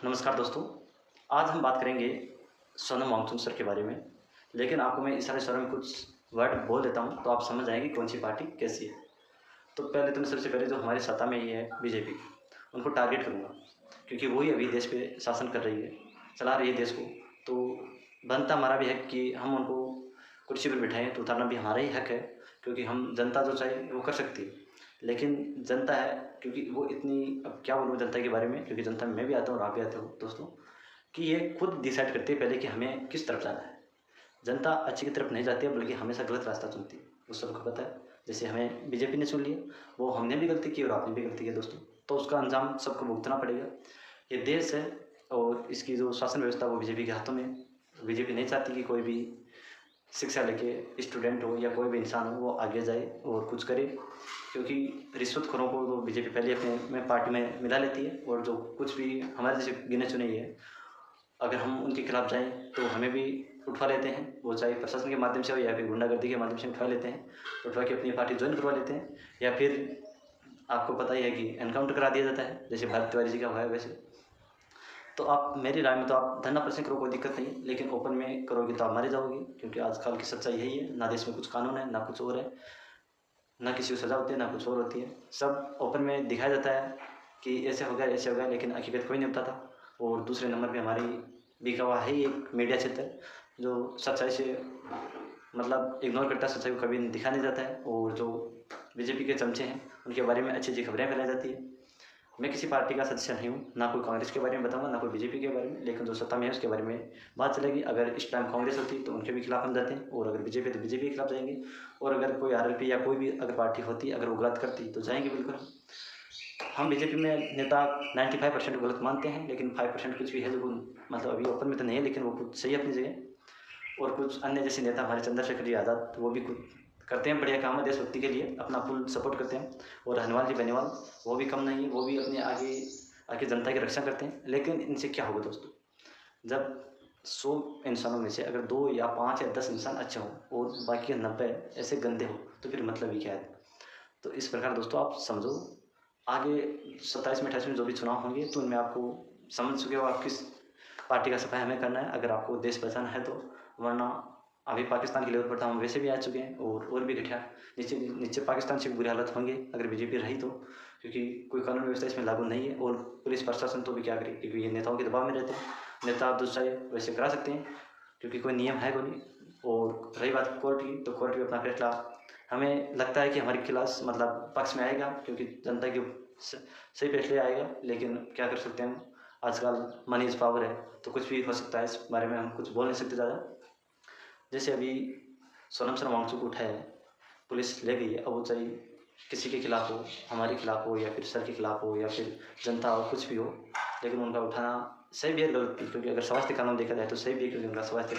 नमस्कार दोस्तों। आज हम बात करेंगे सोनम वांगचुक सर के बारे में। लेकिन आपको मैं इशारे इशारों में कुछ वर्ड बोल देता हूँ तो आप समझ जाएंगे कौन सी पार्टी कैसी है। तो पहले तो मैं सबसे पहले जो हमारी सत्ता में ही है बीजेपी, उनको टारगेट करूँगा क्योंकि वही अभी देश पे शासन कर रही है, चला रही है देश को। तो बनता हमारा भी है कि हम उनको कुर्सी पर बिठाएं, तो उतारना भी हमारा ही हक है क्योंकि हम जनता जो चाहे वो कर सकती है। लेकिन जनता है क्योंकि वो इतनी, अब क्या बोलूँ जनता के बारे में, क्योंकि जनता में मैं भी आता हूँ और आप भी आते हो दोस्तों, कि ये खुद डिसाइड करती है पहले कि हमें किस तरफ जाना है। जनता अच्छी की तरफ नहीं जाती है बल्कि हमेशा गलत रास्ता चुनती है, वो सबको पता है। जैसे हमें बीजेपी ने चुन लिया, वो हमने भी गलती की और आपने भी गलती की दोस्तों, तो उसका अंजाम सबको भुगतना पड़ेगा। ये देश है और इसकी जो शासन व्यवस्था वो बीजेपी के हाथों में है। बीजेपी नहीं चाहती कि कोई भी शिक्षा लेके स्टूडेंट हो या कोई भी इंसान हो वो आगे जाए और कुछ करे, क्योंकि रिश्वतखोरों को तो बीजेपी पहले अपने में पार्टी में मिला लेती है। और जो कुछ भी हमारे जैसे गिने चुने ही है, अगर हम उनके खिलाफ जाएं तो हमें भी उठवा लेते हैं, वो चाहे प्रशासन के माध्यम से हो या फिर गुंडागर्दी के माध्यम से उठवा लेते हैं, उठवा के अपनी पार्टी ज्वाइन करवा लेते हैं। या फिर आपको पता ही है कि एनकाउंटर करा दिया जाता है, जैसे भारत तिवारी जी का हुआ है वैसे। तो आप मेरी राय में तो आप धरना प्रदर्शन करो, कोई दिक्कत नहीं, लेकिन ओपन में करोगे तो आप मारे जाओगे, क्योंकि आजकल की सच्चाई यही है। ना देश में कुछ कानून है, ना कुछ और है, ना किसी को सज़ा होती है, ना कुछ और होती है। सब ओपन में दिखाया जाता है कि ऐसे हो गया ऐसे हो गया, लेकिन हकीकत कोई नहीं बताता। और दूसरे नंबर पे हमारी बिका हुआ है ही एक मीडिया क्षेत्र जो सच्चाई से मतलब इग्नोर करता है, सच्चाई को कभी दिखा नहीं जाता है। और जो बीजेपी के चमचे हैं उनके बारे में अच्छी अच्छी खबरें फैलाई जाती है। मैं किसी पार्टी का सदस्य नहीं हूँ, ना कोई कांग्रेस के बारे में बताऊंगा ना कोई बीजेपी के बारे में, लेकिन जो सत्ता में है उसके बारे में बात चलेगी। अगर इस टाइम कांग्रेस होती तो उनके भी खिलाफ हम जाते हैं, और अगर बीजेपी तो बीजेपी के खिलाफ जाएंगे। और अगर कोई आरएलपी या कोई भी अगर पार्टी होती अगर वो गलत करती तो जाएंगे बिल्कुल। हम बीजेपी में नेता 95% गलत मानते हैं, लेकिन 5% कुछ भी है जो मतलब अभी ओपन में तो नहीं है, लेकिन वो कुछ सही है अपनी जगह। और कुछ अन्य जैसे नेता हमारे चंद्रशेखर जी आज़ाद, तो वो भी कुछ करते हैं बढ़िया काम है देशभक्ति के लिए, अपना फुल सपोर्ट करते हैं। और हनवाल जी बेनीवाल, वो भी कम नहीं है, वो भी अपने आगे आके जनता की रक्षा करते हैं। लेकिन इनसे क्या होगा दोस्तों, जब 100 इंसानों में से अगर 2 या 5 या 10 इंसान अच्छे हों और बाकी के 90 ऐसे गंदे हो, तो फिर मतलब ही क्या है। तो इस प्रकार दोस्तों आप समझो, आगे 27 में 28 में जो भी चुनाव होंगे तो उनमें आपको समझ चुके हो आप किस पार्टी का सफाई हमें करना है, अगर आपको देश बचाना है तो। वरना अभी पाकिस्तान के लेवल पर तो हम वैसे भी आ चुके हैं, और भी घटिया नीचे नीचे पाकिस्तान से बुरी हालत होंगे अगर बीजेपी रही तो, क्योंकि कोई कानून व्यवस्था इसमें लागू नहीं है। और पुलिस प्रशासन तो भी क्या करे, क्योंकि ये नेताओं के दबाव में रहते हैं। नेता आप जो चाहे वैसे करा सकते हैं, क्योंकि कोई नियम है कोई नहीं। और रही बात कोर्ट की, तो कोर्ट भी अपना फैसला हमें लगता है कि हमारे खिलाफ मतलब पक्ष में आएगा, क्योंकि जनता के सही फैसले आएगा। लेकिन क्या कर सकते हैं हम, आजकल मनी इज़ पावर है, तो कुछ भी हो सकता है। इस बारे में हम कुछ बोल नहीं सकते ज़्यादा। जैसे अभी सोनम सर वांगचुक को उठाया है, पुलिस ले गई है, अब वो चाहे किसी के खिलाफ हो, हमारे खिलाफ हो या फिर सर के खिलाफ हो या फिर जनता हो, कुछ भी हो, लेकिन उनका उठाना सही भी है गलत भी। क्योंकि अगर स्वास्थ्य कानून देखा जाए तो सही भी है, क्योंकि उनका स्वास्थ्य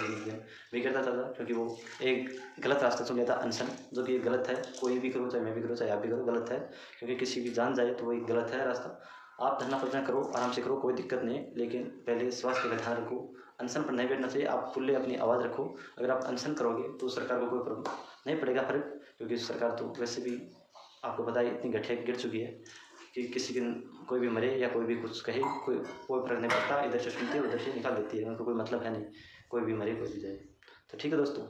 बिगड़ता था, क्योंकि वो एक गलत रास्ता चुन लिया था, अनशन, जो कि गलत है। कोई भी करो, चाहे मैं भी करूँ, चाहे आप भी करो, गलत है, क्योंकि किसी की जान जाए तो वही गलत है रास्ता। आप धरना प्रदर्शन करो, आराम से करो, कोई दिक्कत नहीं है, लेकिन पहले स्वास्थ्य का ध्यान रखो। अनशन पर नहीं बैठना चाहिए, आप खुले अपनी आवाज़ रखो। अगर आप अनशन करोगे तो सरकार को कोई प्रॉब्लम नहीं पड़ेगा फर्क, क्योंकि सरकार तो वैसे भी आपको पता है इतनी घटिया गिर चुकी है कि किसी दिन कोई भी मरे या कोई भी कुछ कहे, कोई फर्क नहीं पड़ता। इधर से सुनती है उधर से निकाल देती है, उनको कोई मतलब है नहीं, कोई भी मरे कोई भी जाए। तो ठीक है दोस्तों,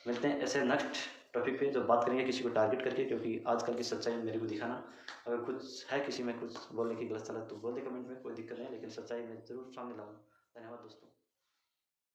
मिलते हैं ऐसे नेक्स्ट टॉपिक पे जो बात करेंगे किसी को टारगेट करके, क्योंकि आजकल की सच्चाई मेरे को दिखाना। अगर कुछ है किसी में कुछ बोलने की गलत सलाह तो बोल दे कमेंट में, कोई दिक्कत नहीं, लेकिन सच्चाई मैं ज़रूर सामने लाऊंगा। धन्यवाद दोस्तों।